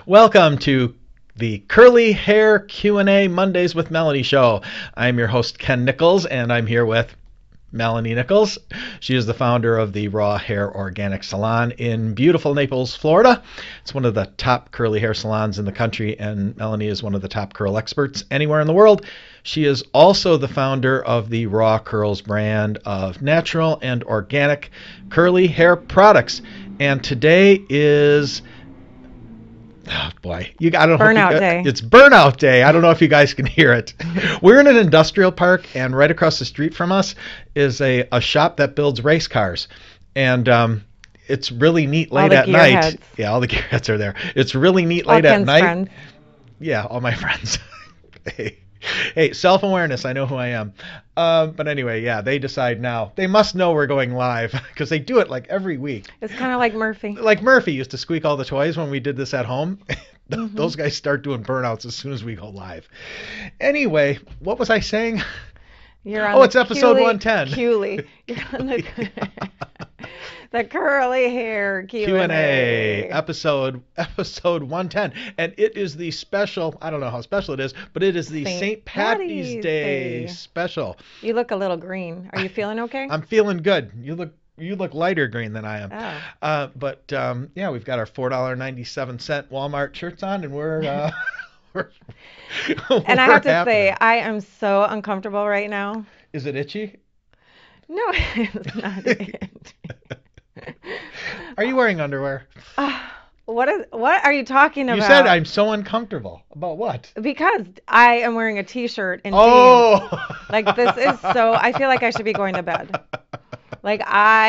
Welcome to the Curly Hair Q&A Mondays with Melanie show. I'm your host, Ken Nichols, and I'm here with Melanie Nichols. She is the founder of the Raw Hair Organic Salon in beautiful Naples, Florida. It's one of the top curly hair salons in the country, and Melanie is one of the top curl experts anywhere in the world. She is also the founder of the Raw Curls brand of natural and organic curly hair products. And today is... oh boy, I don't know. Burnout day. It's burnout day. I don't know if you guys can hear it. We're in an industrial park, and right across the street from us is a shop that builds race cars. And it's really neat late at night. Heads. Yeah, all the gearheads are there. It's really neat late at night. Friends. Yeah, all my friends. Hey, self-awareness. I know who I am. But anyway, yeah, they decide now. They must know we're going live because they do it like every week. It's kind of like Murphy. Like Murphy used to squeak all the toys when we did this at home. Those guys start doing burnouts as soon as we go live. Anyway, what was I saying? You're on it's episode 110. You're on the curly hair Q&A. Episode 110. And it is the special, I don't know how special it is, but it is the St. Patty's Day special. You look a little green. Are you feeling okay? I'm feeling good. You look lighter green than I am. Oh. But we've got our $4.97 Walmart shirts on, and we're and I have to say, I am so uncomfortable right now. Is it itchy? No, it's not it. Are you wearing underwear? What are you talking about? You said I'm so uncomfortable. About what? Because I am wearing a t-shirt and jeans. Like this is so, I feel like I should be going to bed. Like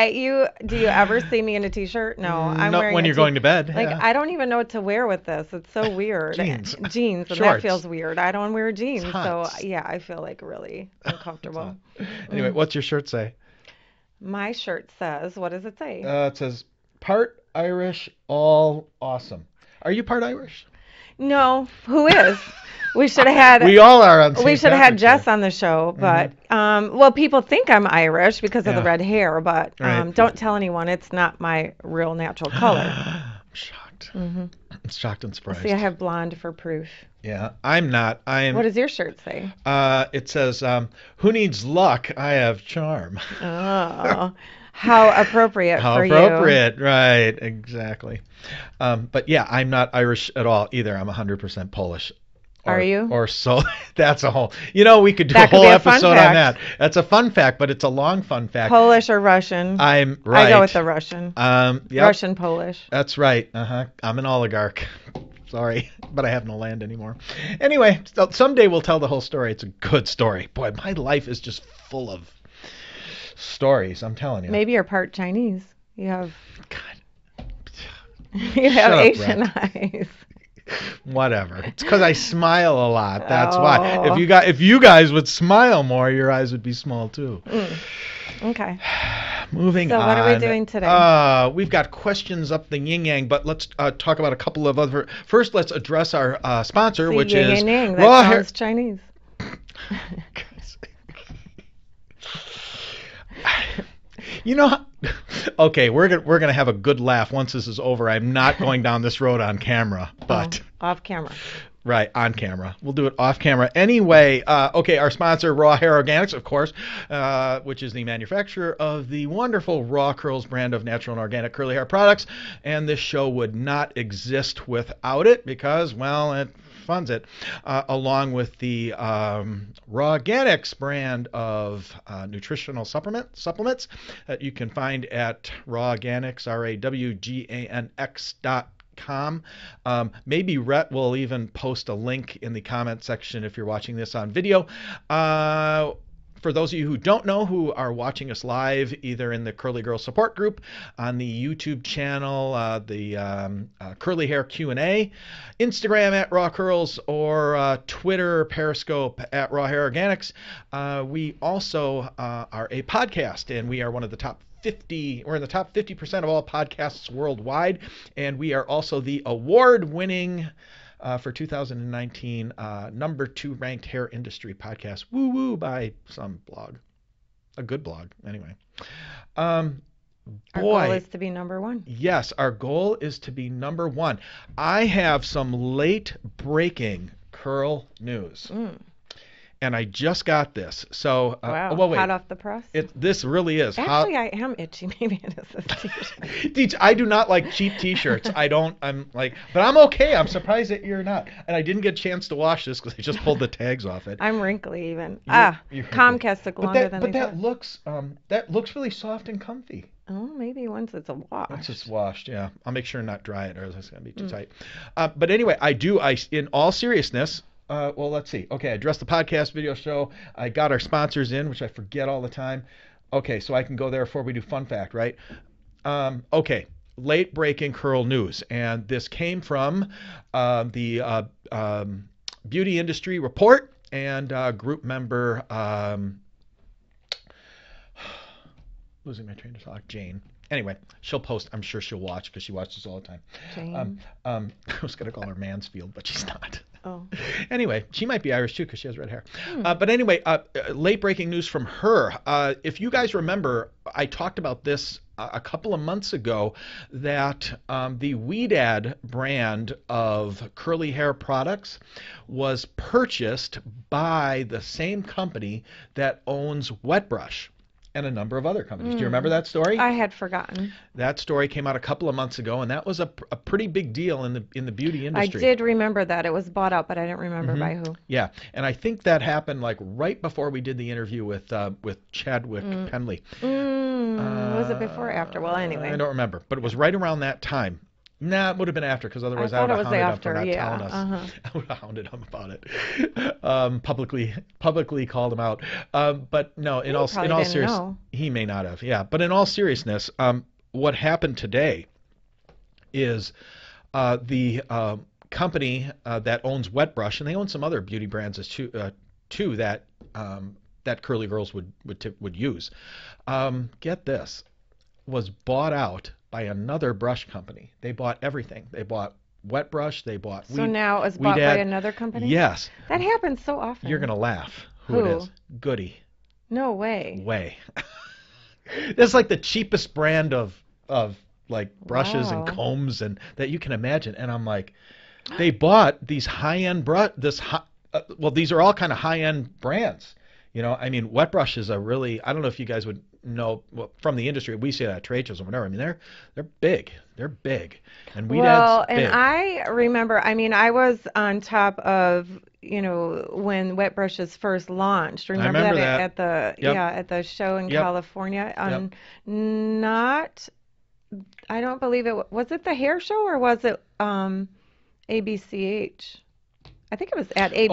do you ever see me in a t-shirt? No, I'm wearing when you're going to bed. Like yeah. I don't even know what to wear with this. It's so weird. Jeans, and shorts. That feels weird. I don't wear jeans, so yeah, I feel like really uncomfortable. Anyway, what's your shirt say? My shirt says, what does it say? It says part Irish, all awesome. Are you part Irish? No, who is? We should have had. We all are on. We should have had Jess on the show, but people think I'm Irish because of the red hair, but right. Don't tell anyone. It's not my real natural color. I'm shocked. I'm shocked and surprised. See, I have blonde for proof. Yeah, I'm not. What does your shirt say? It says, "Who needs luck? I have charm." Oh. How appropriate for you. How appropriate, right, exactly. But yeah, I'm not Irish at all either. I'm 100% Polish. Are you? Or so. That's a whole, we could do a whole episode on that. That's a fun fact, but it's a long fun fact. Polish or Russian? I'm right. I go with the Russian. Yep. Russian, Polish. That's right. I'm an oligarch. Sorry, but I have no land anymore. Anyway, someday we'll tell the whole story. It's a good story. Boy, my life is just full of stories, I'm telling you. Maybe you're part Chinese. You have God. Asian eyes. Whatever. It's because I smile a lot. That's why. If you guys would smile more, your eyes would be small too. Okay. Moving on. So what are we doing today? We've got questions up the yin yang, but let's talk about a couple of other. First, let's address our sponsor, which is Raw Hair. That sounds Chinese. Okay, we're gonna have a good laugh once this is over. I'm not going down this road on camera, but off camera. Right, on camera. We'll do it off camera. Anyway, our sponsor, Raw Hair Organics, of course, which is the manufacturer of the wonderful Raw Curls brand of natural and organic curly hair products. And this show would not exist without it because, well, it funds it, along with the Raw Organics brand of nutritional supplements that you can find at Raw Organics, RAWGANX.com. Maybe Rhett will even post a link in the comment section if you're watching this on video. For those of you who don't know, who are watching us live, either in the Curly Girl support group, on the YouTube channel, the Curly Hair Q&A, Instagram at Raw Curls, or Twitter, Periscope at Raw Hair Organics. We also are a podcast, and we are one of the top 50. We're in the top 50% of all podcasts worldwide, and we are also the award-winning for 2019 number 2 ranked hair industry podcast. Woo woo by some blog, a good blog anyway. Our goal Boy, is to be number one. yes, our goal is to be number one. I have some late breaking curl news, Mm. and I just got this. So, Wow. well, Hot wait. off the press. This really is hot. Actually, I am itchy. Maybe it is this t-shirt. I do not like cheap T-shirts. I don't. I'm like, but I'm okay. I'm surprised that you're not. And I didn't get a chance to wash this because I just pulled the tags off it. I'm wrinkly even. You're Comcast took but longer than they that thought. that looks really soft and comfy. Oh, maybe once it's a wash. Once it's washed, yeah. I'll make sure not dry it, or else it's gonna be too Mm. tight. But anyway, in all seriousness. Well, let's see. Okay, I addressed the podcast video show. I got our sponsors in, which I forget all the time. Okay, so I can go there before we do fun fact, right? Okay, late breaking curl news, and this came from the Beauty Industry Report and group member losing my train of thought, Jane. Anyway, she'll post. I'm sure she'll watch because she watches all the time. Jane. I was gonna call her Mansfield, but she's not. Oh. Anyway, she might be Irish too because she has red hair. Hmm. But anyway, late breaking news from her. If you guys remember, I talked about this a couple of months ago that the Weedad brand of curly hair products was purchased by the same company that owns Wet Brush and a number of other companies. Do you remember that story? I had forgotten. That story came out a couple of months ago, and that was a pretty big deal in the beauty I industry. did remember that. It was bought out, but I didn't remember by who. Yeah, and I think that happened like right before we did the interview with Chadwick Penley. Was it before or after? Well, anyway. I don't remember, but it was right around that time. Nah, it would have been after, because otherwise I thought would it have was hounded him after, for not yeah, telling us. uh-huh. I would have hounded him about it. Publicly called him out. But no, in all probably didn't seriousness, know. he may not have. Yeah, but in all seriousness, what happened today is the company that owns Wet Brush, and they own some other beauty brands too that that curly girls would use. Get this, was bought out by another brush company. They bought everything. They bought Wet Brush. They bought So now it's bought by another company? Yes. That happens so often. You're gonna laugh. Who? It is? Goody. No way. Way. That's like the cheapest brand of like brushes and Wow. combs and that you can imagine. And I'm like, they bought these high-end well, these are all kind of high-end brands. You know, I mean, Wet Brush is a really, I don't know if you guys would know, well, from the industry, we see that at trade shows or whatever. I mean, they're big. They're big. And Well, Weedad's big. and I remember, I mean, I was on top of, when Wet Brushes first launched. Remember remember that that. at the Yep. at the show in Yep. California? Not, I don't believe was it the hair show or was it ABCH? I think it was at ABCH.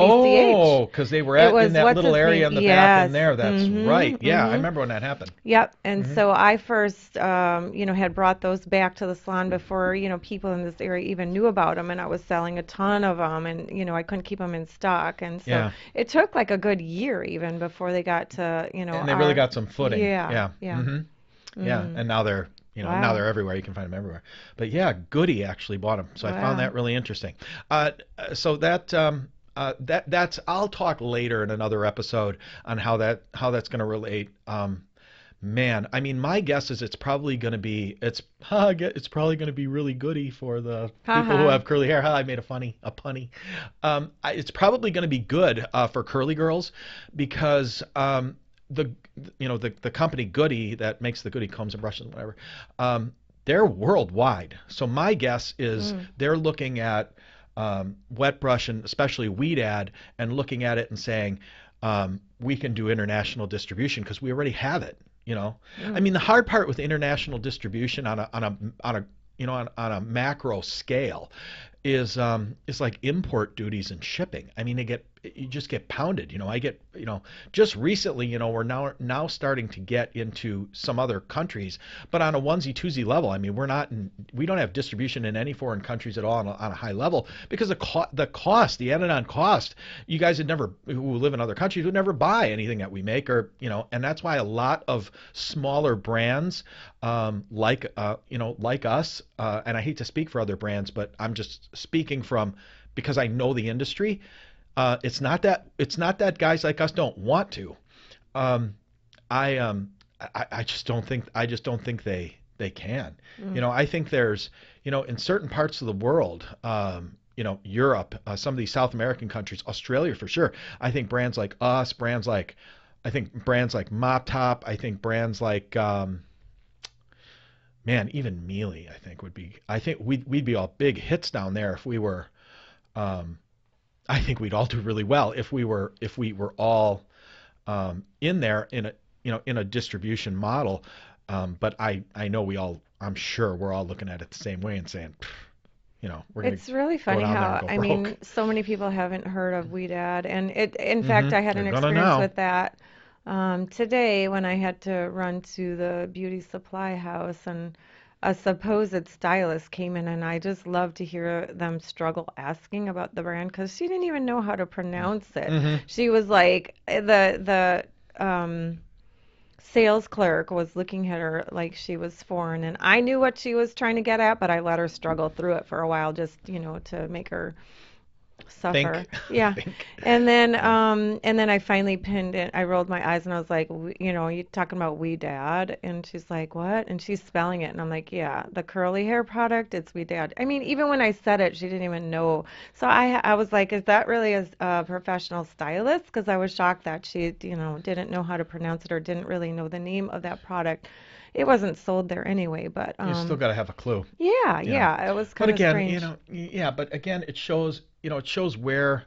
Oh, because they were It was, in that what's little his area name? in the back in Yes. there. That's Mhm, right. Yeah, I mhm. remember when that happened. Yep. And so I first, had brought those back to the salon before, people in this area even knew about them. And I was selling a ton of them and, I couldn't keep them in stock. And so Yeah. it took like a good year even before they got to, And they really got some footing. Yeah. Yeah. Yeah. Yeah. And now they're, now Wow. they're everywhere. You can find them everywhere. But yeah, Goody actually bought them. So I Wow. found that really interesting. So that's I'll talk later in another episode on how that's going to relate. Man, I mean, my guess is it's probably going to be probably going to be really goody for the people who have curly hair. I made a punny. It's probably going to be good for curly girls because the company Goody that makes the Goody combs and brushes and whatever, they're worldwide. So my guess is they're looking at Wet Brush and especially Weedad and looking at it and saying we can do international distribution because we already have it. I mean, the hard part with international distribution on a macro scale is like import duties and shipping. I mean, you just get pounded. I get, just recently, we're now starting to get into some other countries, but on a onesie twosie level. I mean, we don't have distribution in any foreign countries at all on a high level because the added-on cost. You guys who live in other countries would never buy anything that we make, or and that's why a lot of smaller brands like us, and I hate to speak for other brands, but I'm just speaking because I know the industry. It's not that guys like us don't want to. I just don't think they can. Mm. I think there's, in certain parts of the world, Europe, some of these South American countries, Australia for sure. I think brands like us, I think brands like Mop Top, I think brands like, man, even Mealy, I think we'd be all big hits down there if we were, um, I think we'd all do really well if we were all in there in a distribution model. But I know I'm sure we're all looking at it the same way and saying, we're gonna It's really go funny down there and how, go I broke. mean, so many people haven't heard of Weedad, and in fact, I had They're an gonna experience now. with that today when I had to run to the beauty supply house, and a supposed stylist came in, and I just love to hear them struggle asking about the brand because she didn't even know how to pronounce it. Mm-hmm. She was like, the sales clerk was looking at her like she was foreign, and I knew what she was trying to get at, but I let her struggle through it for a while just, to make her suffer. Think, Yeah. think. Yeah. And then I finally pinned it. I rolled my eyes and I was like, you talking about We Dad? And she's like, what? And she's spelling it and I'm like, yeah, the curly hair product, it's We Dad. I mean, even when I said it, she didn't even know. So I was like, is that really a professional stylist? Because I was shocked that she, didn't know how to pronounce it or didn't really know the name of that product. It wasn't sold there anyway, but You still got to have a clue. yeah, you know. yeah, it was But kind of again, strange. yeah, but again, it shows where,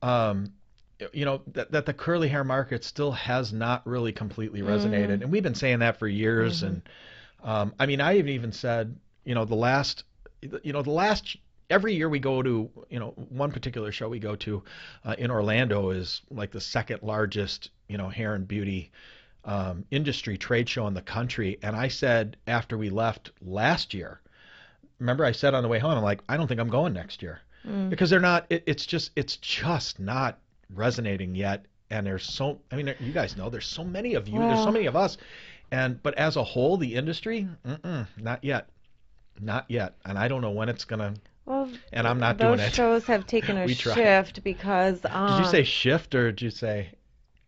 um, that the curly hair market still has not really completely resonated, Mm, and we've been saying that for years. mhm. And I mean, I even said, the last every year we go to, one particular show we go to in Orlando is like the second largest, hair and beauty industry trade show in the country. And I said after we left last year, remember I said on the way home, I'm like, I don't think I'm going next year Mm. because they're not. It's just not resonating yet. And I mean, you guys know there's so many of you, there's so Well, many of us, but as a whole, the industry, not yet, not yet. And I don't know when it's gonna. Well, And I'm not doing those it. shows have taken a We tried. shift because, Did you say shift or did you say?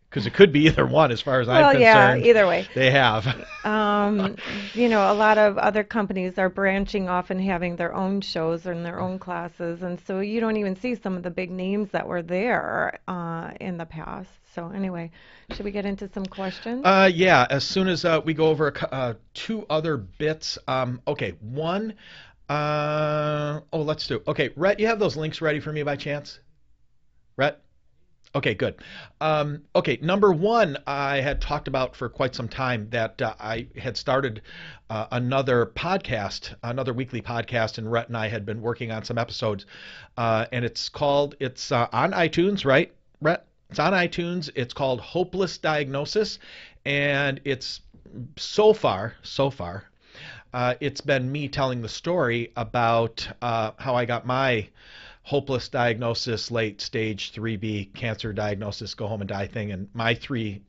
Because it could be either one, as far as I'm well, yeah, concerned. either way. They have. Um, a lot of other companies are branching off and having their own shows and their own classes, and so you don't even see some of the big names that were there in the past. So anyway, should we get into some questions? Yeah, as soon as we go over two other bits. Okay, one. Let's do. Okay, Rhett, you have those links ready for me by chance? Rhett? Okay, good. Okay, number one, I had talked about for quite some time that I had started another podcast, another weekly podcast, and Rhett and I had been working on some episodes. And it's on iTunes, right, Rhett? It's on iTunes. It's called Hopeless Diagnosis. And it's so far, it's been me telling the story about how I got my hopeless diagnosis, late stage 3B cancer diagnosis, go home and die thing, and my three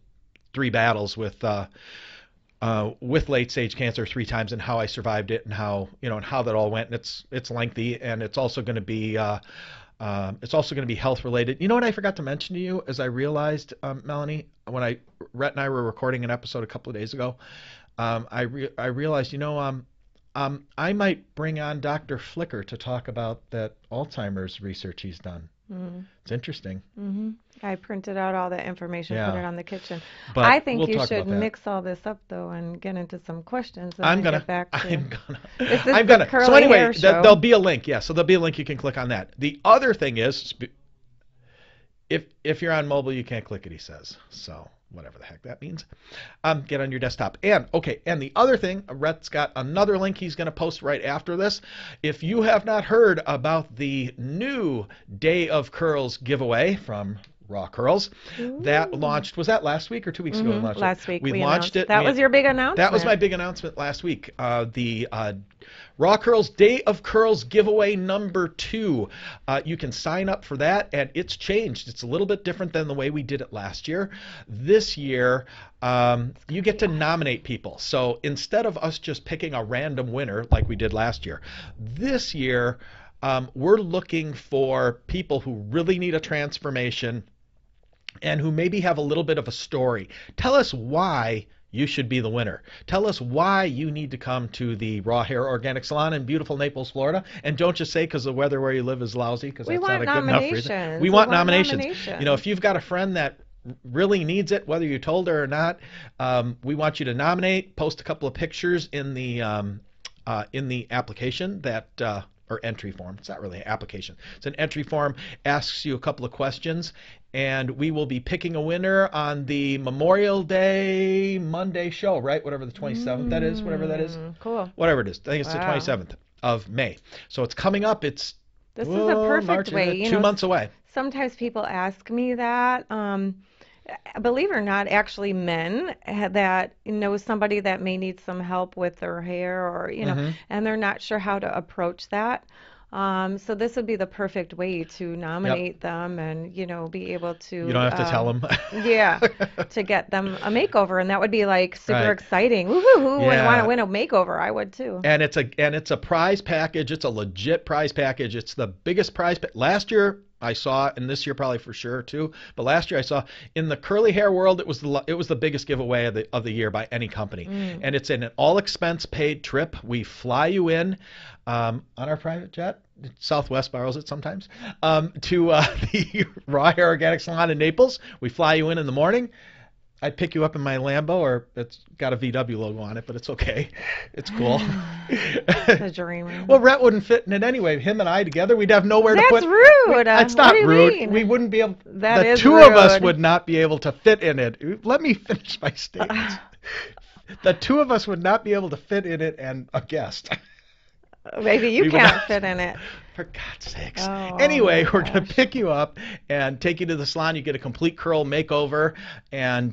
battles with late stage cancer three times, and how I survived it, and how that all went. And it's lengthy, and it's also going to be health related. You know what I forgot to mention to you, as I realized, Melanie, when Rhett and I were recording an episode a couple of days ago, I realized, I might bring on Dr. Flicker to talk about that Alzheimer's research he's done. Mm-hmm. It's interesting. Mm-hmm. I printed out all that information, put Yeah, it on the kitchen. I but think we'll you talk should about that. mix all this up though and get into some questions and I'm then gonna, get back to. I'm gonna, Is this I'm the gonna. So curly anyway, hair show? there'll be a link. Yeah, so there'll be a link you can click on that. The other thing is, if you're on mobile, you can't click it. He says so. Whatever the heck that means. Get on your desktop. And okay, and the other thing, Rhett's got another link he's going to post right after this. If you have not heard about the new Day of Curls giveaway from Raw Curls, that Ooh. launched, was that last week or 2 weeks ago we launched it? Last week We we launched announced. it. That was your big That was my announcement. big announcement last week. The Raw Curls Day of Curls giveaway number 2. You can sign up for that, and it's changed. It's a little bit different than the way we did it last year. This year, you get to nominate people. So instead of us just picking a random winner like we did last year, this year we're looking for people who really need a transformation and who maybe have a little bit of a story. Tell us why you should be the winner. Tell us why you need to come to the Raw Hair Organic Salon in beautiful Naples, Florida. And don't just say because the weather where you live is lousy, because We that's not want a good enough reason. nominations. We We want want nominations. You know, nominations. if you've got a friend that really needs it, whether you told her or not, we want you to nominate, post a couple of pictures in the application that or entry form. It's not really an application. It's an entry form. Asks you a couple of questions, and we will be picking a winner on the Memorial Day Monday show, right? Whatever the 27th that is, whatever that is. Cool. Whatever it is. I think it's the Wow. 27th of May. So it's coming up. It's This is a perfect March, way. You 2 know, months away. sometimes people ask me that. Believe it or not, actually, men that know somebody that may need some help with their hair, or and they're not sure how to approach that. So this would be the perfect way to nominate them, and be able to. You don't have to tell them. Yeah, to get them a makeover, and that would be like super Right. exciting. Woohoo! Who would Yeah. want to win a makeover? I would too. And it's a prize package. It's a legit prize package. It's the biggest prize. Last year I saw, and this year probably for sure too. But last year I saw in the curly hair world, it was the biggest giveaway of the year by any company. And it's an all expense paid trip. We fly you in on our private jet. Southwest borrows it sometimes to the Raw Hair Organic Salon in Naples. We fly you in the morning. I'd pick you up in my Lambo, or it's got a VW logo on it, but it's okay. It's cool. The dreamer. Well, Rhett wouldn't fit in it anyway. Him and I together, we'd have nowhere to put. That's rude. It's What not do you rude. mean? We wouldn't be able. That the is two of us rude. would not be able to fit in it. Let me finish my statement. The two of us would not be able to fit in it, and a guest. Maybe you We would can't not- fit in it. For God's sakes. Oh, Anyway, my we're going to gosh. pick you up and take you to the salon. You get a complete curl makeover, and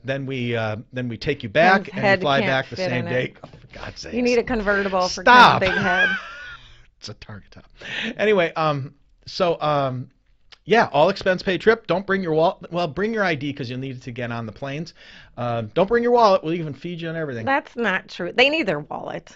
then we take you back His and head you fly can't back the fit same in day. it. Oh, for God's sakes. You need a convertible for Stop. Ken's big head. It's a Target top. Anyway, yeah, all expense paid trip. Don't bring your wallet. Well, bring your ID because you'll need it to get on the planes. Don't bring your wallet. We'll even feed you and everything. That's not true. They need their wallet.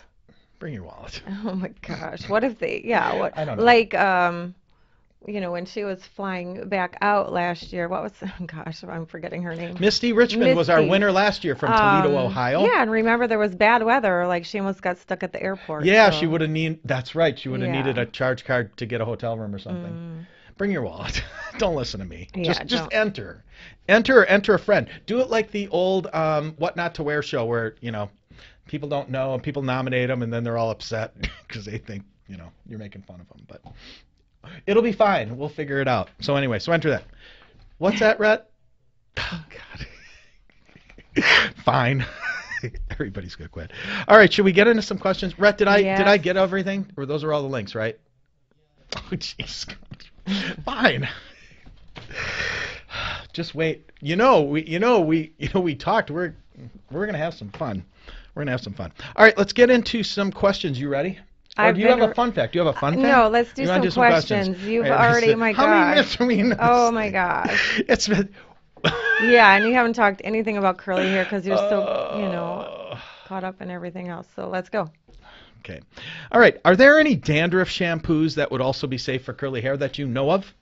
Bring your wallet. Oh my gosh. What if they, yeah, what, I don't know. like, when she was flying back out last year, what was, oh gosh, I'm forgetting her name. Misty Richmond was our Misty. winner last year from Toledo, Ohio. Yeah, and remember there was bad weather, like she almost got stuck at the airport. Yeah, so. she would have that's right. She would have Yeah. needed a charge card to get a hotel room or something. Bring your wallet. Don't listen to me. Yeah, just don't. enter. Enter or enter a friend. Do it like the old What Not to Wear show where, people don't know and people nominate them and then they're all upset because they think, you're making fun of them. But it'll be fine. We'll figure it out. So anyway, so enter that. What's that, Rhett? Oh, God. Fine. Everybody's gonna quit. All right, should we get into some questions? Rhett, did I Yes. get everything? Or those are all the links, right? Oh, jeez. Fine. Just wait. We talked. We're gonna have some fun. We're gonna have some fun. All right, let's get into some questions. You ready? Or I've do you have been a fun fact? Do you have a fun fact? No, let's do You wanna some questions. You've All right, already, my how many gosh. minutes are we in this Oh my thing? gosh. It's been. Yeah, and you haven't talked anything about curly hair because you're so, Uh, caught up in everything else. So let's go. Okay. All right. Are there any dandruff shampoos that would also be safe for curly hair that you know of?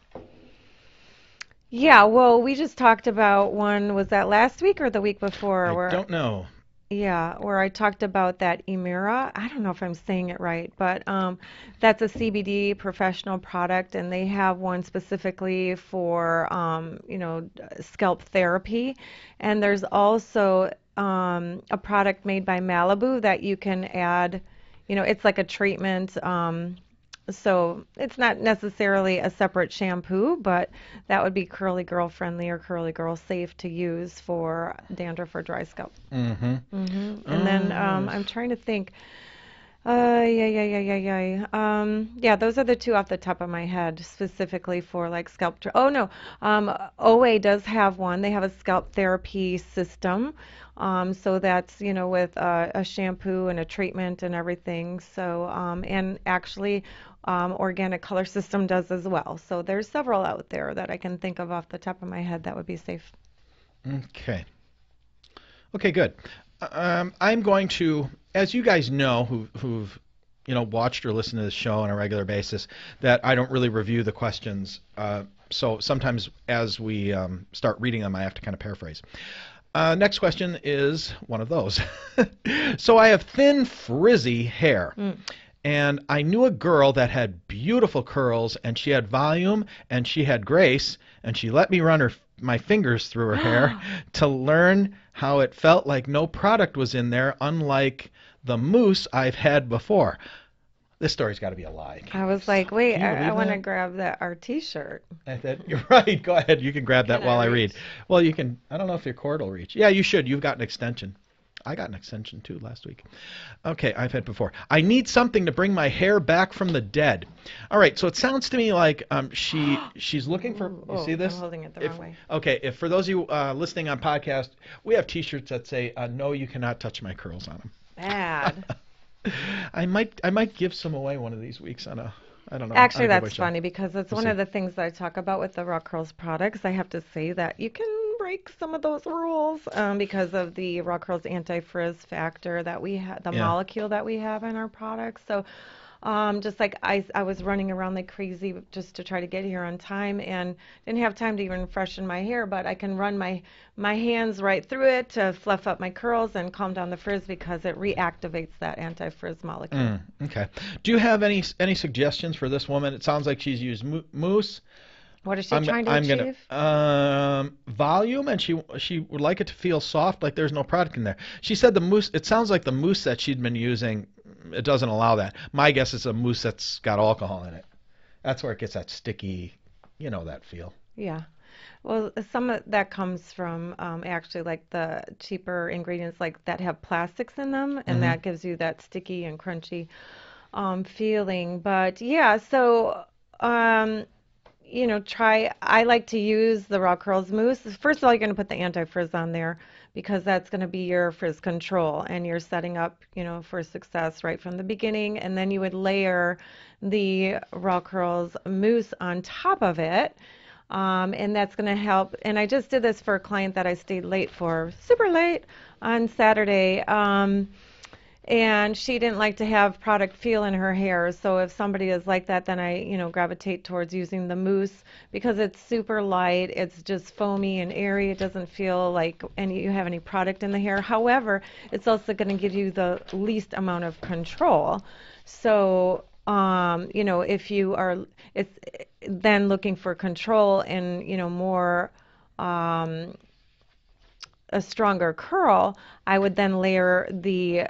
Yeah, well, we just talked about one, was that last week or the week before? I don't know. Yeah, where I talked about that Emira. I don't know if I'm saying it right, but that's a CBD professional product, and they have one specifically for, scalp therapy. And there's also a product made by Malibu that you can add, it's like a treatment. So it's not necessarily a separate shampoo, but that would be curly girl friendly or curly girl safe to use for dandruff or dry scalp. Mm-hmm. And then I'm trying to think. Yeah, those are the two off the top of my head, specifically for like scalp. Oh no, OA does have one. They have a scalp therapy system. So that's, with a shampoo and a treatment and everything. So, and actually, Organic Color System does as well. So there's several out there that I can think of off the top of my head that would be safe. Okay. Okay, good. I'm going to, as you guys know, who've watched or listened to this show on a regular basis, that I don't really review the questions. So sometimes as we start reading them, I have to kind of paraphrase. Next question is one of those. So I have thin, frizzy hair. Mm. And I knew a girl that had beautiful curls, and she had volume, and she had grace, and she let me run my fingers through her hair to learn how it felt like no product was in there, unlike the mousse I've had before. This story's got to be a lie. I was like, wait, Can you I believe want to that? grab that our T-shirt. You're right. Go ahead. You can grab that Can I while I reach? read. Well, you can. I don't know if your cord will reach. Yeah, you should. You've got an extension. I got an extension too last week. Okay, I've had before. I need something to bring my hair back from the dead. All right, so it sounds to me like she's looking for. Ooh, You oh, see I'm this? holding it the If wrong way. okay, if for those of you listening on podcast, we have T-shirts that say "No, you cannot touch my curls" on them. Bad. I might give some away one of these weeks on a I don't know on Actually, a giveaway that's show. funny because it's We'll one see. of the things that I talk about with the Raw Curls products. I have to say that you can break some of those rules because of the Raw Curls anti-frizz factor that we have, the Yeah. molecule that we have in our products. So just like I was running around like crazy just to try to get here on time and didn't have time to even freshen my hair, but I can run my hands right through it to fluff up my curls and calm down the frizz because it reactivates that anti-frizz molecule. Okay. Do you have any suggestions for this woman? It sounds like she's used mousse. What is she I'm trying to I'm gonna achieve? volume, and she would like it to feel soft, like there's no product in there. She said the mousse. It sounds like the mousse that she'd been using. It doesn't allow that. My guess is a mousse that's got alcohol in it. That's where it gets that sticky, that feel. Yeah. Well, some of that comes from actually like the cheaper ingredients like that have plastics in them, and Hmm. that gives you that sticky and crunchy feeling. But yeah, so um, try. I like to use the Raw Curls mousse. First of all, you're going to put the anti-frizz on there because that's going to be your frizz control, and you're setting up, for success right from the beginning. And then you would layer the Raw Curls mousse on top of it. And that's going to help. And I just did this for a client that I stayed late for, super late on Saturday. And she didn't like to have product feel in her hair. So if somebody is like that, then I, gravitate towards using the mousse because it's super light. It's just foamy and airy. It doesnn't feel like you have any product in the hair. However, it's also going to give you the least amount of control. So, if you are, it's then looking for control and, more um, a stronger curl, I would then layer the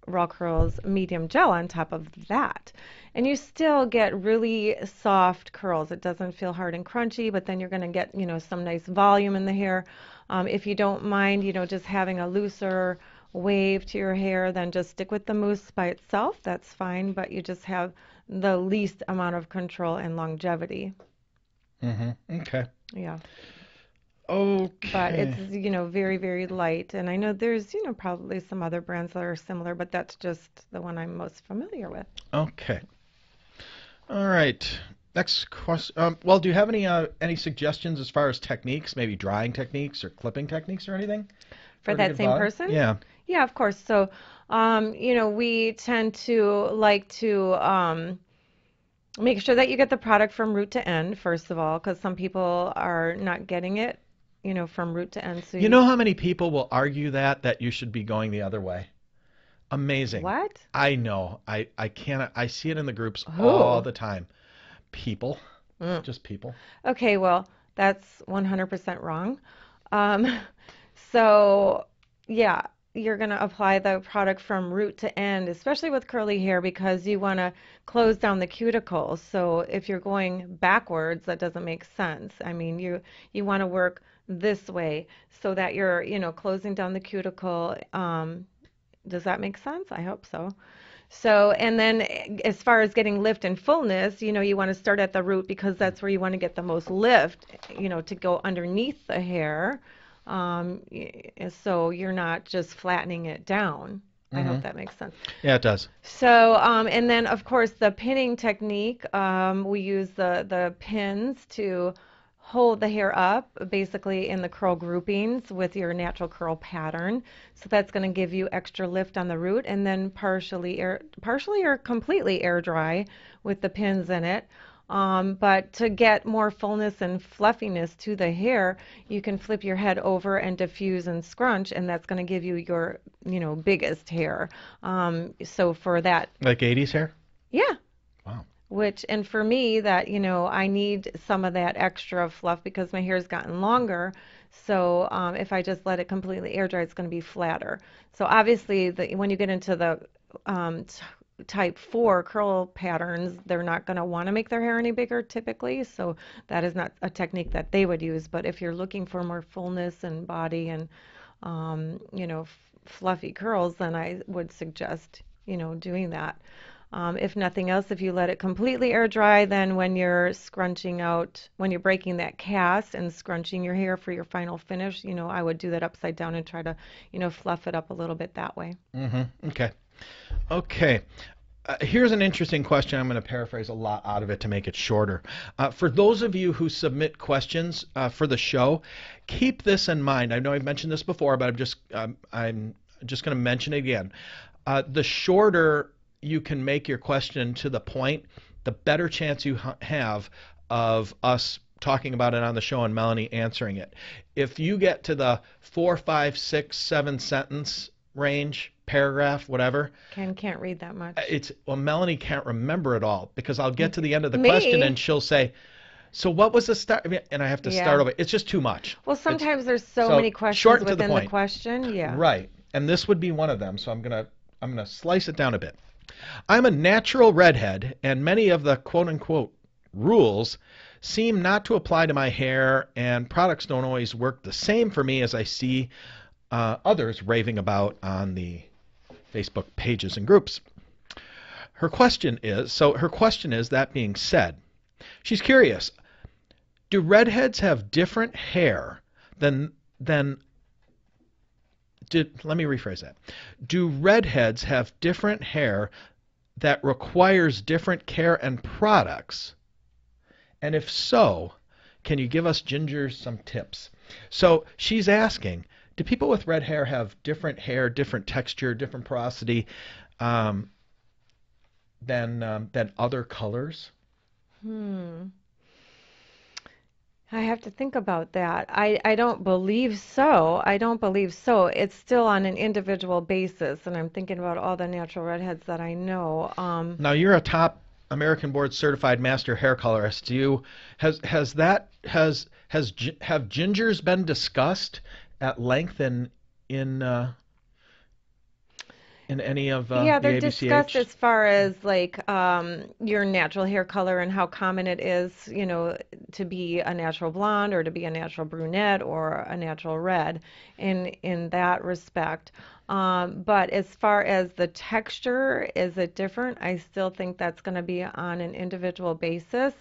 Raw Curls medium gel on top of that. And you still get really soft curls. It doesn't feel hard and crunchy, but then you're going to get, some nice volume in the hair. If you don't mind, just having a looser wave to your hair, then just stick with the mousse by itself. That's fine, but you just have the least amount of control and longevity. Okay. Yeah. But it's, Okay. very, very light. And I know there's, probably some other brands that are similar, but that's just the one I'm most familiar with. Okay. All right. Next question. Well, do you have any suggestions as far as techniques, maybe drying techniques or clipping techniques or anything for For her to that get same volume? person? Yeah. Yeah, of course. So, we tend to like to make sure that you get the product from root to end, first of all, because some people are not getting it, from root to end. So You know how many people will argue that you should be going the other way? Amazing. what? I know. I can't. I see it in the groups all Who? the time. People, Mm. just people. Okay, well, that's 100% wrong. Um, so, yeah, you're going to apply the product from root to end, especially with curly hair, because you want to close down the cuticles. So if you're going backwards, that doesn't make sense. I mean, you want to work this way so that you're, closing down the cuticle. Does that make sense? I hope so. So, and then as far as getting lift and fullness, you want to start at the root because that's where you want to get the most lift, to go underneath the hair. So you're not just flattening it down. I hope Hmm. that makes sense. Yeah, it does. So, and then of course the pinning technique, we use the pins to hold the hair up basically in the curl groupings with your natural curl pattern. So that's going to give you extra lift on the root and then partially or completely air dry with the pins in it. But to get more fullness and fluffiness to the hair, you can flip your head over and diffuse and scrunch, and that's going to give you your, biggest hair. So for that, Like 80s hair? yeah. Wow. And for me, that, I need some of that extra fluff because my hair's gotten longer. So if I just let it completely air dry, it's going to be flatter. So obviously, when you get into the type 4 curl patterns, they're not going to want to make their hair any bigger typically. So that is not a technique that they would use. But if you're looking for more fullness and body and, fluffy curls, then I would suggest, doing that. If nothing else, if you let it completely air dry, then when you're scrunching out, when you're breaking that cast and scrunching your hair for your final finish, I would do that upside down and try to, fluff it up a little bit that way. Okay. Okay. Here's an interesting question. I'm going to paraphrase a lot out of it to make it shorter. For those of you who submit questions for the show, keep this in mind. I know I've mentioned this before, but I'm just going to mention it again. The shorter you can make your question to the point, the better chance you have of us talking about it on the show and Melanie answering it. If you get to the 4, 5, 6, 7 sentence range, paragraph, whatever, Ken can't read that much. Melanie can't remember it all because I'll get to the end of the question Me? and she'll say, so what was the start? And I have to start Yeah. over. It's just too much. Well, sometimes there's so So many questions short and to the within the point. question. Yeah. Right. And this would be one of them. So I'm gonna slice it down a bit. I'm a natural redhead, and many of the quote unquote rules seem not to apply to my hair, and products don't always work the same for me as I see others raving about on the Facebook pages and groups. Her question is, that being said, she's curious, do redheads have different hair than let me rephrase that. Do redheads have different hair that requires different care and products? And if so, can you give us gingers some tips? So she's asking, do people with red hair, different texture, different porosity than other colors? Hmm. I have to think about that. I don't believe so. I don't believe so. It's still on an individual basis, and I'm thinking about all the natural redheads that I know. Now you're a top American Board certified master hair colorist. Have gingers been discussed at length in any of Yeah, the they're discussed ABCH? as far as like your natural hair color and how common it is, to be a natural blonde or to be a natural brunette or a natural red in that respect. But as far as the texture, is it different? I still think that's going to be on an individual basis.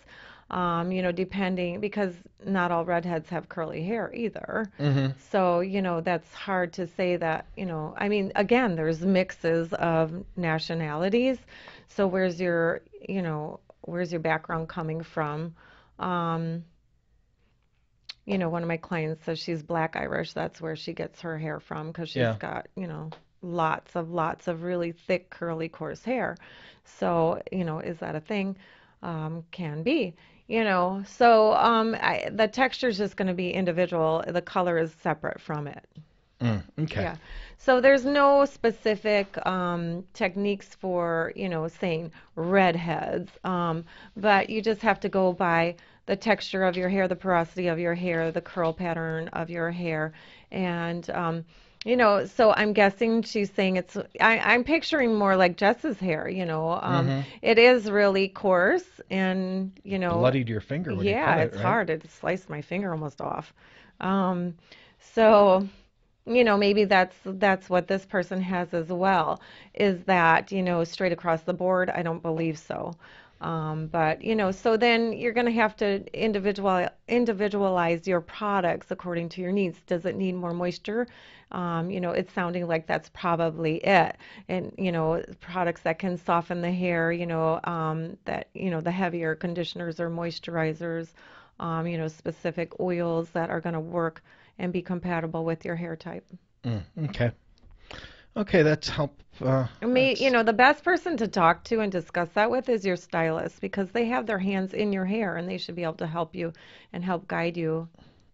Depending, because not all redheads have curly hair either. Mm-hmm. So, that's hard to say that, I mean, again, there's mixes of nationalities. So where's your background coming from? Um, one of my clients says she's Black Irish. That's where she gets her hair from because she's Yeah. got, lots of really thick, curly, coarse hair. So, is that a thing? Can be. The texture is just going to be individual. The color is separate from it. Okay. Yeah. So there's no specific techniques for, saying redheads, but you just have to go by the texture of your hair, the porosity of your hair, the curl pattern of your hair, and so I'm guessing she's saying I'm picturing more like Jess's hair, Mm-hmm. it is really coarse and, Bloodied your finger when you yeah, cut it, it's right? hard. It sliced my finger almost off. Um, so maybe that's what this person has as well, is that, straight across the board, I don't believe so. But, so then you're going to have to individualize your products according to your needs. Does it need more moisture? It's sounding like that's probably it. And, products that can soften the hair, the heavier conditioners or moisturizers, specific oils that are going to work and be compatible with your hair type. Okay. Okay, that's help. That's The best person to talk to and discuss that with is your stylist because they have their hands in your hair and they should be able to help you and help guide you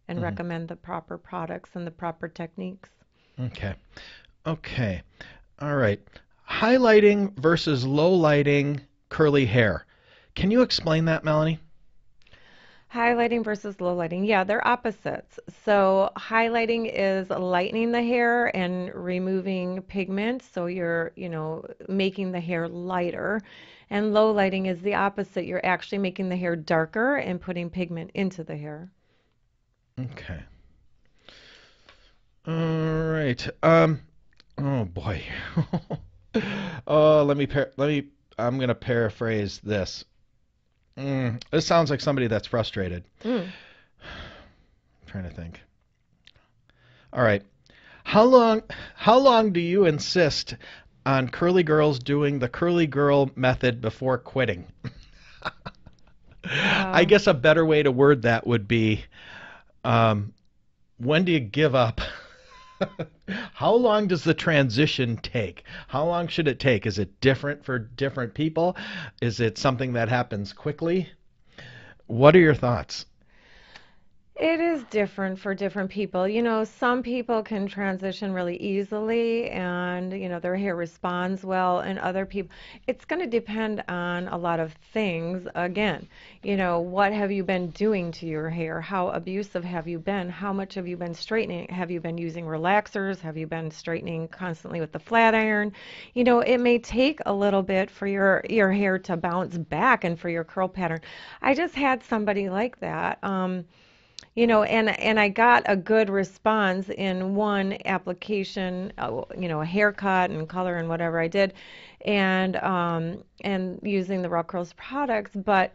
and mhm. recommend the proper products and the proper techniques. Okay. Okay. All right. Highlighting versus low lighting curly hair. Can you explain that, Melanie? Highlighting versus low lighting. Yeah, they're opposites. So highlighting is lightening the hair and removing pigment. So you're, making the hair lighter. And low lighting is the opposite. You're actually making the hair darker and putting pigment into the hair. Okay. All right. Oh boy. Oh, I'm gonna paraphrase this. This sounds like somebody that's frustrated. Mm. I'm trying to think. All right. How long how long do you insist on curly girls doing the curly girl method before quitting? I Um, guess a better way to word that would be, um, when do you give up? How long does the transition take? How long should it take? Is it different for different people? Is it something that happens quickly? What are your thoughts? It is different for different people. Some people can transition really easily and, their hair responds well, and other people, it's going to depend on a lot of things. Again, what have you been doing to your hair? How abusive have you been? How much have you been straightening? Have you been using relaxers? Have you been straightening constantly with the flat iron? It may take a little bit for your hair to bounce back and for your curl pattern. I just had somebody like that. And I got a good response in one application, a haircut and color and whatever I did, and using the Raw Curls products, but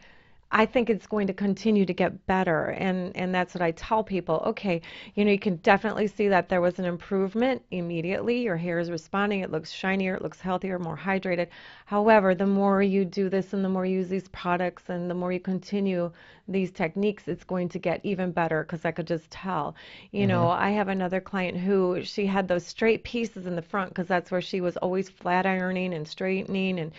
I think it's going to continue to get better, and that's what I tell people. Okay, you can definitely see that there was an improvement immediately. Your hair is responding. It looks shinier. It looks healthier, more hydrated. However, the more you do this and the more you use these products and the more you continue these techniques, it's going to get even better because I could just tell. Hmm. I have another client who she had those straight pieces in the front because that's where she was always flat ironing and straightening. And,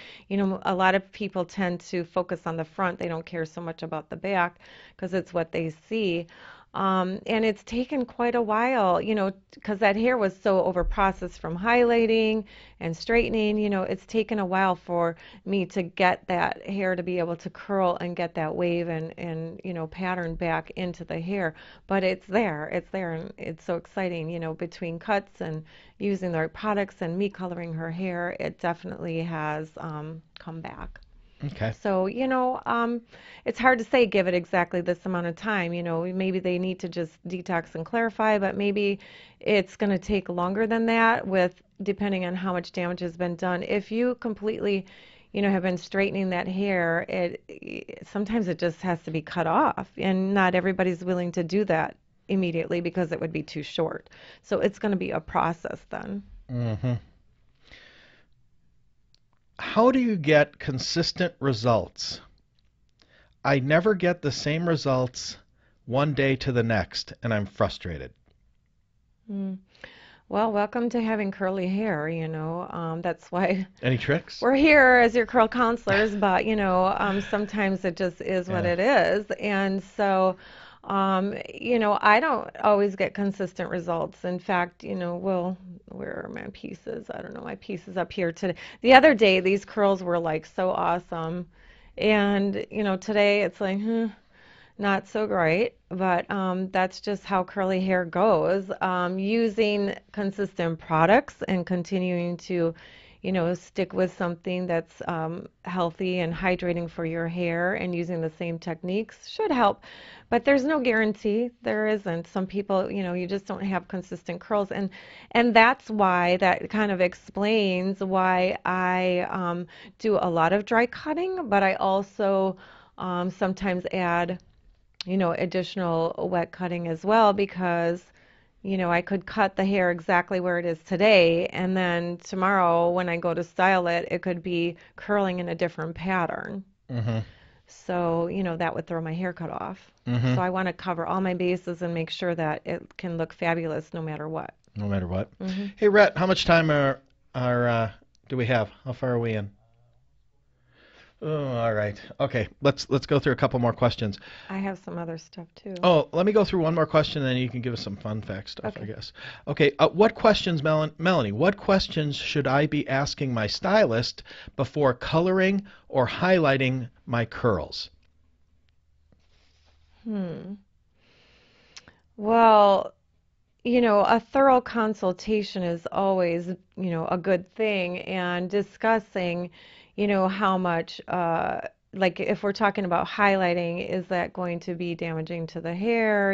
a lot of people tend to focus on the front. They don't care so much about the back because it's what they see. And it's taken quite a while, because that hair was so over processed from highlighting and straightening. It's taken a while for me to get that hair to be able to curl and get that wave and pattern back into the hair. But it's there, and it's so exciting, between cuts and using the right products and me coloring her hair, it definitely has come back. Okay. So, it's hard to say give it exactly this amount of time. Maybe they need to just detox and clarify, but maybe it's going to take longer than that with depending on how much damage has been done. If you completely, have been straightening that hair, sometimes it just has to be cut off, and not everybody's willing to do that immediately because it would be too short. So it's going to be a process then. Hmm. How do you get consistent results? I never get the same results one day to the next, and I'm frustrated. Mm. Well, welcome to having curly hair, that's why Any tricks? we're here as your curl counselors, but sometimes it just is what Yeah. it is. And so, I don't always get consistent results. In fact, where are my pieces? I don't know, my pieces up here today. The other day, these curls were like so awesome. And, today it's like, not so great, but that's just how curly hair goes. Using consistent products and continuing to, stick with something that's healthy and hydrating for your hair and using the same techniques should help. But there's no guarantee. There isn't. Some people, you just don't have consistent curls, and that's why that kind of explains why I do a lot of dry cutting, but I also sometimes add additional wet cutting as well because, I could cut the hair exactly where it is today, and then tomorrow when I go to style it, it could be curling in a different pattern. Hmm. So, that would throw my haircut off. Hmm. So I want to cover all my bases and make sure that it can look fabulous no matter what. No matter what. Hmm. Hey, Rhett, how much time do we have? How far are we in? Oh, all right. Okay, let's go through a couple more questions. I have some other stuff too. Oh, let me go through one more question, and then you can give us some fun fact stuff, I Okay. guess. Okay, what questions, Melanie? What questions should I be asking my stylist before coloring or highlighting my curls? Hmm. Well, a thorough consultation is always, a good thing. And discussing, how much, like if we're talking about highlighting, is that going to be damaging to the hair?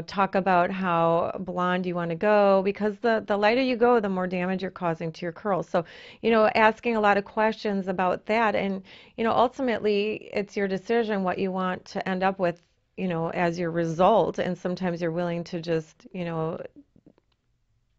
Talk about how blonde you want to go because the lighter you go, the more damage you're causing to your curls. So, asking a lot of questions about that. And, ultimately, it's your decision what you want to end up with as your result. And sometimes you're willing to just,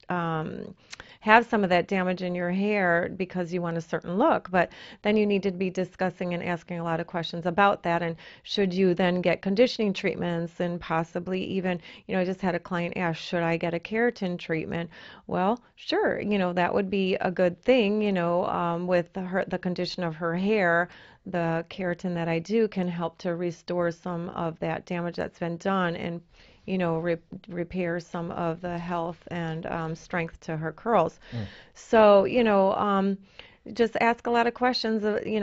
um, have some of that damage in your hair because you want a certain look. But then you need to be discussing and asking a lot of questions about that. And should you then get conditioning treatments and possibly even, I just had a client ask, should I get a keratin treatment? Well, sure, that would be a good thing, with the condition of her hair. The keratin that I do can help to restore some of that damage that's been done and repair some of the health and strength to her curls. Mm. So, just ask a lot of questions,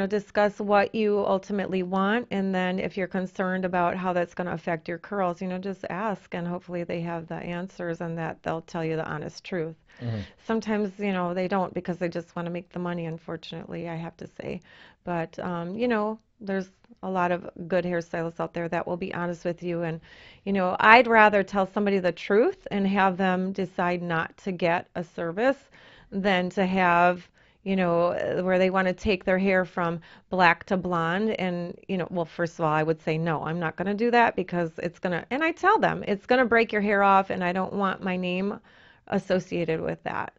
discuss what you ultimately want, and then if you're concerned about how that's going to affect your curls, just ask, and hopefully they have the answers and that they'll tell you the honest truth. Mm-hmm. Sometimes, they don't because they just want to make the money, unfortunately, I have to say. But, there's a lot of good hairstylists out there that will be honest with you. And, I'd rather tell somebody the truth and have them decide not to get a service than to have, where they want to take their hair from black to blonde. And, well, first of all, I would say, no, I'm not going to do that because it's going to, and I tell them, it's going to break your hair off and I don't want my name associated with that.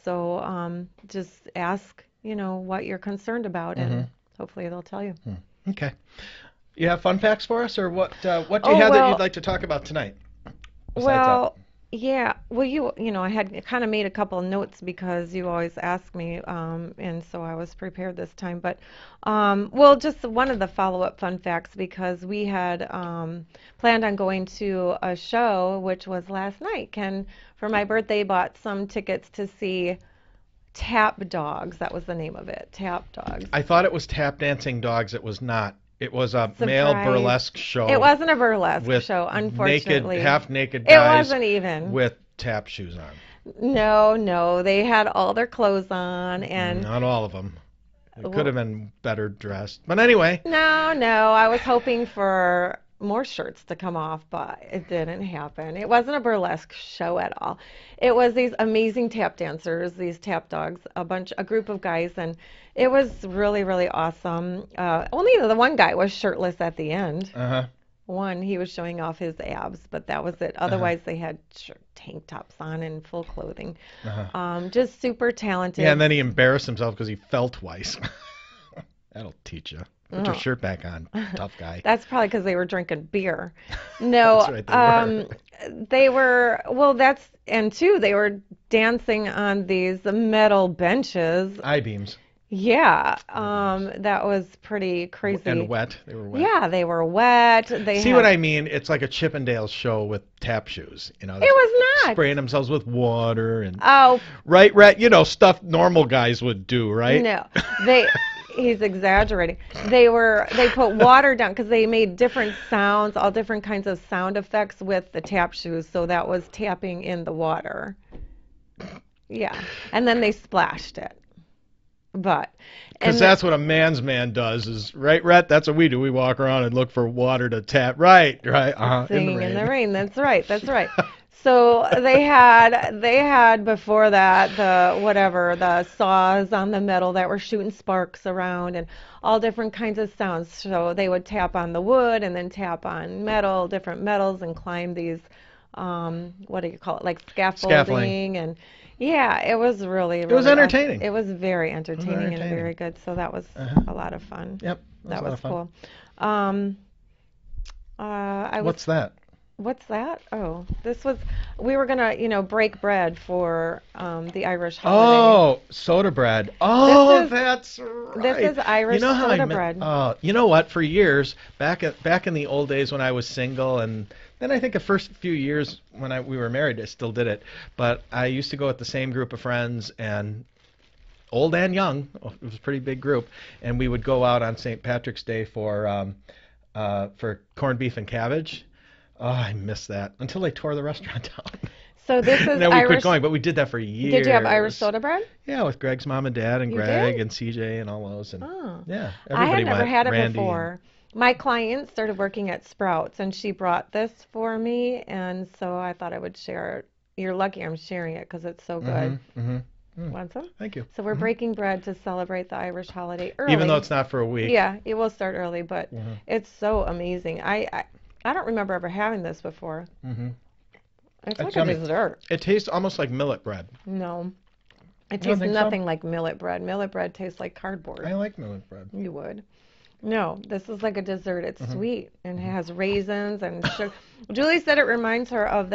So just ask, what you're concerned about Mm-hmm. and hopefully they'll tell you. Okay. You have fun facts for us, or what do you Oh, have that you'd well, like to talk about tonight? Besides that. well, yeah. Well, I had kind of made a couple of notes because you always ask me, and so I was prepared this time. But, well, just one of the follow-up fun facts because we had planned on going to a show, which was last night. Ken, for my birthday, bought some tickets to see Tap Dogs. That was the name of it, Tap Dogs. I thought it was tap dancing dogs. It was not. It was a male Surprise. burlesque It show wasn't a burlesque with show, unfortunately. half naked It guys wasn't even. with tap shoes on. No, no, they had all their clothes on, and Not all of them. It could well, have been better dressed. But anyway, no, no, I was hoping for more shirts to come off, but it didn't happen. It wasn't a burlesque show at all. It was these amazing tap dancers, these tap dogs, a group of guys, and it was really, really awesome. Only the one guy was shirtless at the end. uh-huh, One, he was showing off his abs, but that was it. uh-huh, Otherwise, they had tank tops on and full clothing. uh-huh. Just super Yeah, and talented. then he embarrassed himself because he fell twice. That'll teach you. Put your Oh, shirt back on, tough guy. that's probably because they were drinking beer. That's No, right, they were. they were, well, and two, they were dancing on these metal benches. I-beams. Yeah, I-beams. that was pretty And crazy. wet. They were wet. Yeah, they were wet. They See what had, I mean? It's like a Chippendales show with tap shoes. it was not. Spraying themselves with water and Oh, right, stuff normal guys would do, right? no, he's exaggerating. They put water down because they made different sounds, all different kinds of sound effects with the tap shoes. So that was tapping in the water. Yeah, and then they splashed it. But Because and that's what a man's man does, is right, Rhett? That's what we do. We walk around and look for water to tap. Right, in the singing in the rain. rain. That's right. That's right. So they had before that the saws on the metal that were shooting sparks around and all different kinds of sounds. So they would tap on the wood and then tap on metal, different metals, and climb these what do you call it, like Scaffolding. scaffolding. And yeah, it was really It was really awesome. entertaining. It was very It was entertaining and entertaining. very good. So that was Uh-huh. a lot of fun. Yep, it was That a lot was of fun. cool. I was What's that? What's that? Oh, we were gonna, break bread for the Irish holiday. Oh, soda bread. This Oh, is that's this right. is You Irish know how I soda met? bread. You know what? For years, back in the old days when I was single, and then I think the first few years when we were married, I still did it. But I used to go with the same group of friends, and old and young. It was a pretty big group, and we would go out on St. Patrick's Day for corned beef and cabbage. Oh, I miss that until they tore the restaurant down. So this And is then we quit Irish. going, but we did that for Did you have Irish years. soda bread? Yeah, with Greg's mom and dad and You did? Greg and CJ and all those, and Oh, yeah, I had everybody never went. had it Randy and before. My client started working at Sprouts, and she brought this for me, and so I thought I would share it. You're lucky I'm sharing it because it's so good. mm, Want some? thank you. So we're breaking bread to celebrate the Irish holiday Even though early. it's not for a week. Yeah, it will start early, but it's so amazing. I don't remember ever having this before. hmm It's It's like a yummy. dessert. It tastes almost like millet bread. No, it You don't tastes think so? nothing like millet bread. Millet bread tastes like I cardboard. like millet bread. You would. No, this is like a dessert. It's sweet and it has raisins and sugar. Julie said it reminds her of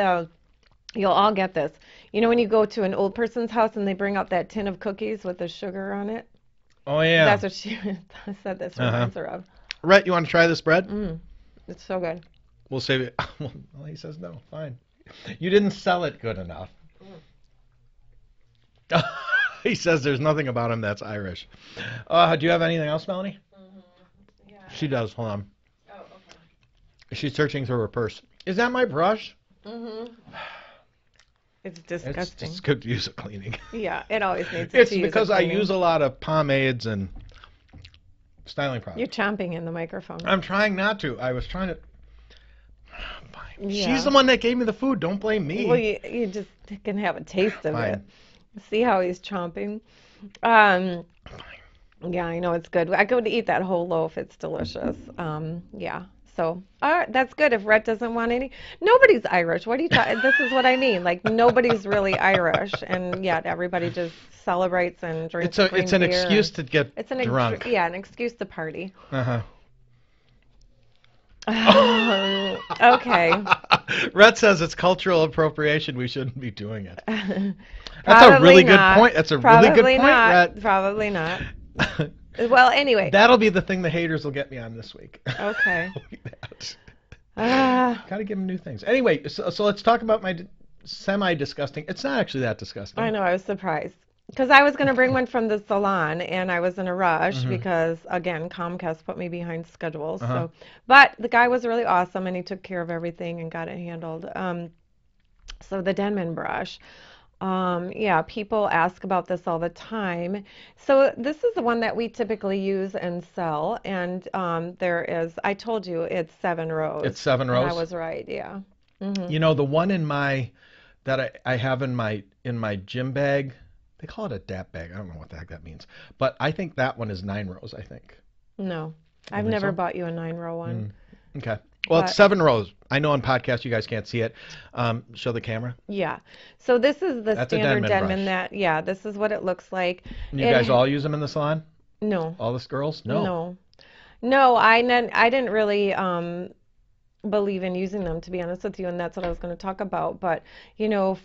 you'll all get this. You know when you go to an old person's house and they bring out that tin of cookies with the sugar on it? Oh yeah. That's what she said this reminds her of. Rhett, you want to try this bread? It's so good. We'll save it. Well, he says no. Fine. You didn't sell it good enough. He says there's nothing about him that's Irish. Do you have anything else, Melanie? Yeah. She does. Hold on. Oh, okay. She's searching through her purse. Is that my brush? It's It's disgusting. just could use a cleaning. Yeah, it always needs It's to use a because I cleaning. use a lot of pomades and styling You're products. chomping in the microphone. I'm trying not to. I was trying to. Fine. Yeah. She's the one that gave me the food. Don't blame me. Well, you just can have a taste of it. Fine. See how he's chomping? Um, yeah, I know it's good. I go to eat that whole loaf. It's delicious. Yeah. So, all right, that's good. If Rhett doesn't want any, nobody's Irish. What are you talking? This is what I mean. Like nobody's really Irish, and yet everybody just celebrates and drinks green It's an beer. excuse to get It's an drunk. yeah, an excuse to party. Uh-huh. Okay. Rhett says it's cultural appropriation. We shouldn't be doing it. That's a Probably really good not. point. That's a really good Probably point, not. Rhett. Probably not. Well, anyway. That'll be the thing the haters will get me on this week. Okay. That. Ah, Gotta give them new things. Anyway, so let's talk about my semi-disgusting. It's not actually that disgusting. I know, I was surprised. Because I was going to bring one from the salon and I was in a rush because, again, Comcast put me behind schedule. So, but the guy was really awesome and he took care of everything and got it handled. So the Denman brush. Yeah, people ask about this all the time. So this is the one that we typically use and sell. And I told you it's 7 rows. It's 7 And I rows. was right, yeah. You know, the one that I have in my gym bag, they call it a DAP bag. I don't know what the heck that means. But I think that one is 9 rows, I think. No, I've think never so? bought you a 9-row one. Okay. Well, it's But 7 rows. I know on podcast you guys can't see it. Show the camera. yeah, so this is the That's a standard Denman brush. yeah, this is what it looks like. And you It guys ha- all use them in the salon? no, All the girls? No. no, no. I didn't really believe in using them, to be honest with you, and that's what I was going to talk about. But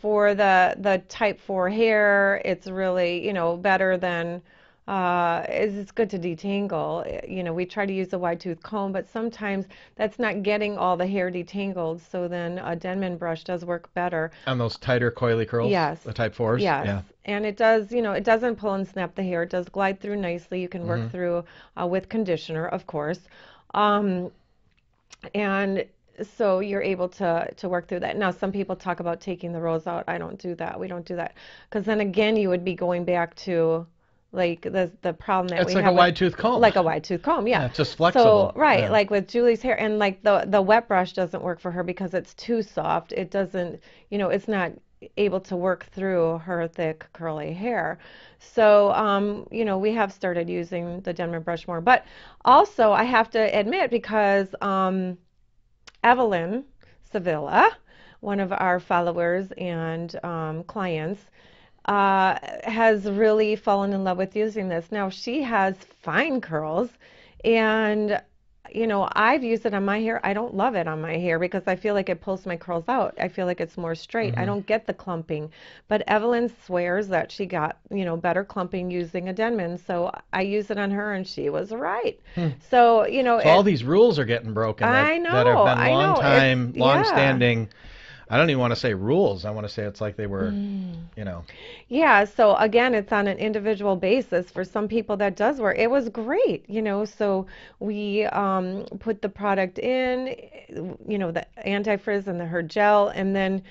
for the type 4 hair, it's really better than. It's good to detangle. We try to use a wide tooth comb, but sometimes that's not getting all the hair detangled. So then a Denman brush does work better. On those tighter coily curls? Yes. The type 4s? Yes. Yeah. And it does, it doesn't pull and snap the hair. It does glide through nicely. You can work through with conditioner, of course. And so you're able to work through that. Now, some people talk about taking the rows out. I don't do that. We don't do that. Because then again, you would be going back to like the problem that It's we like have a with, wide tooth comb. like a wide tooth comb, yeah. Yeah, it's just flexible. So right, Yeah. like with Julie's hair, and like the wet brush doesn't work for her because it's too soft. It doesn't, it's not able to work through her thick curly hair. So we have started using the Denman brush more. But also I have to admit, because Evelyn Sevilla, one of our followers and clients, has really fallen in love with using this. Now she has fine curls, and I've used it on my hair. I don't love it on my hair because I feel like it pulls my curls out. I feel like it's more straight. I Hmm. don't get the clumping. But Evelyn swears that she got, better clumping using a Denman. So I used it on her and she was right. Hmm. So, So all these rules are getting broken that have been I long know. It's, time, long yeah. standing. I don't even want to say rules. I want to say it's like they were, Mm. you know. Yeah, so again, it's on an individual basis. For some people that does work. It was great, so we put the product in, the anti-frizz and her gel, and then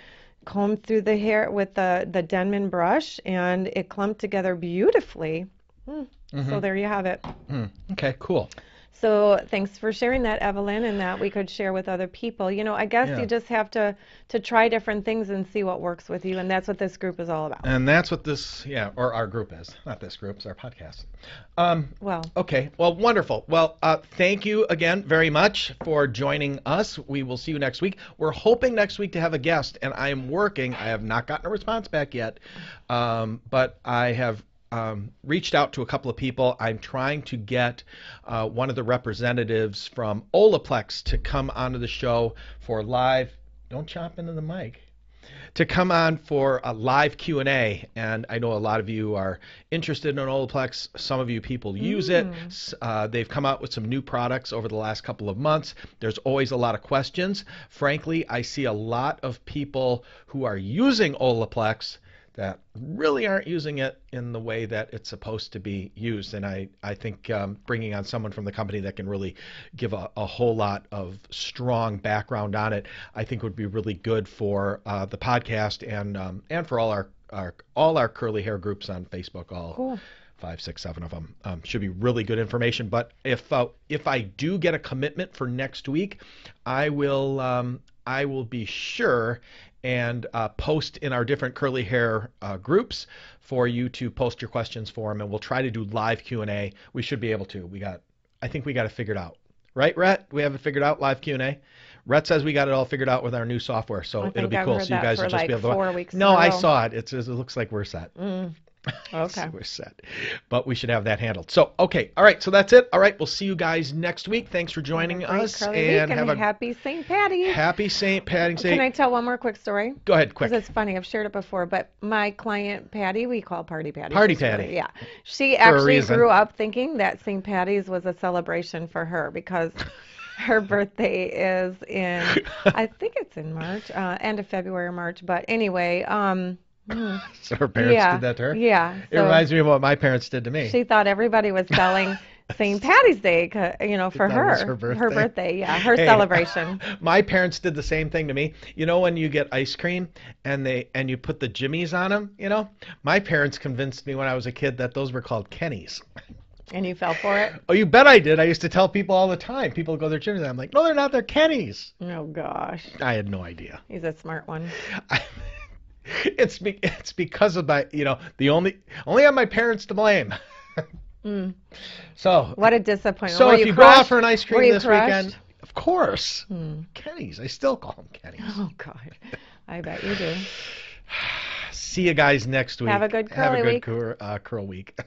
combed through the hair with the Denman brush, and it clumped together beautifully. Mm. So Hmm. there you have it. Hmm. Okay, cool. So thanks for sharing that, Evelyn, and that we could share with other people. I guess Yeah. you just have to try different things and see what works with you, and that's what this group is all about. And that's what this, yeah, or our group is. Not this group, it's our podcast. Um, Well, okay, well, wonderful. Well, thank you again very much for joining us. We will see you next week. We're hoping next week to have a guest, and I am working. I have not gotten a response back yet, but I have reached out to a couple of people. I'm trying to get one of the representatives from Olaplex to come onto the show for live. Don't chop into the mic, to come on for a live Q&A. And I know a lot of you are interested in Olaplex. Some of you people use it. mm. They've come out with some new products over the last couple of months. There's always a lot of questions. Frankly, I see a lot of people who are using Olaplex that really aren't using it in the way that it's supposed to be used. And I think bringing on someone from the company that can really give a whole lot of strong background on it, I think would be really good for the podcast and for all our curly hair groups on Facebook, all Cool. 5, 6, 7 of them. Should be really good information. But if I do get a commitment for next week, I will be sure and post in our different curly hair groups for you to post your questions for them, and we'll try to do live Q&A. We should be able to. I think we got it figured out, right, Rhett? We have it figured out, live Q&A. Rhett says we got it all figured out with our new software, so I it'll think be I've cool. heard So you that guys for will just like be able to. 4 weeks in No, a I row. saw it. It looks like we're set. Mm. Okay. We're set. But we should have that handled. So, okay. All right. So that's it. All right. We'll see you guys next week. Thanks for Have a joining great us. curly And week and have a happy St. Patty's. happy St. Patty's Can Day. I tell one more quick story? Go ahead, Because quick. it's funny. I've shared it before, but my client Patty, we call Party Patty. Party just for Patty. yeah. She For a actually reason. grew up thinking that St. Patty's was a celebration for her because her birthday is in, I think it's in March, end of February or March. But anyway, So her parents yeah, did that to her? yeah. It So reminds me of what my parents did to me. she thought everybody was selling St. Patty's Day, for That was her, her her birthday. birthday, yeah, her Hey, celebration. my parents did the same thing to me. You know when you get ice cream and you put the jimmies on them, My parents convinced me when I was a kid that those were called Kenny's. And you fell for it? Oh, you bet I did. I used to tell people all the time. People go, they're jimmies. I'm like, no, they're not. They're Kenny's. Oh gosh, I had no idea. he's a smart one. It's because of the only have my parents to blame. Mm. So What a disappointment. so Were if you you go out crushed? for an ice Were cream you this crushed? weekend, of course, Hmm. Kenny's. I still call them Kenny's. Oh God, I bet you do. See you guys next week. Have a good Have a curly good week. curl week.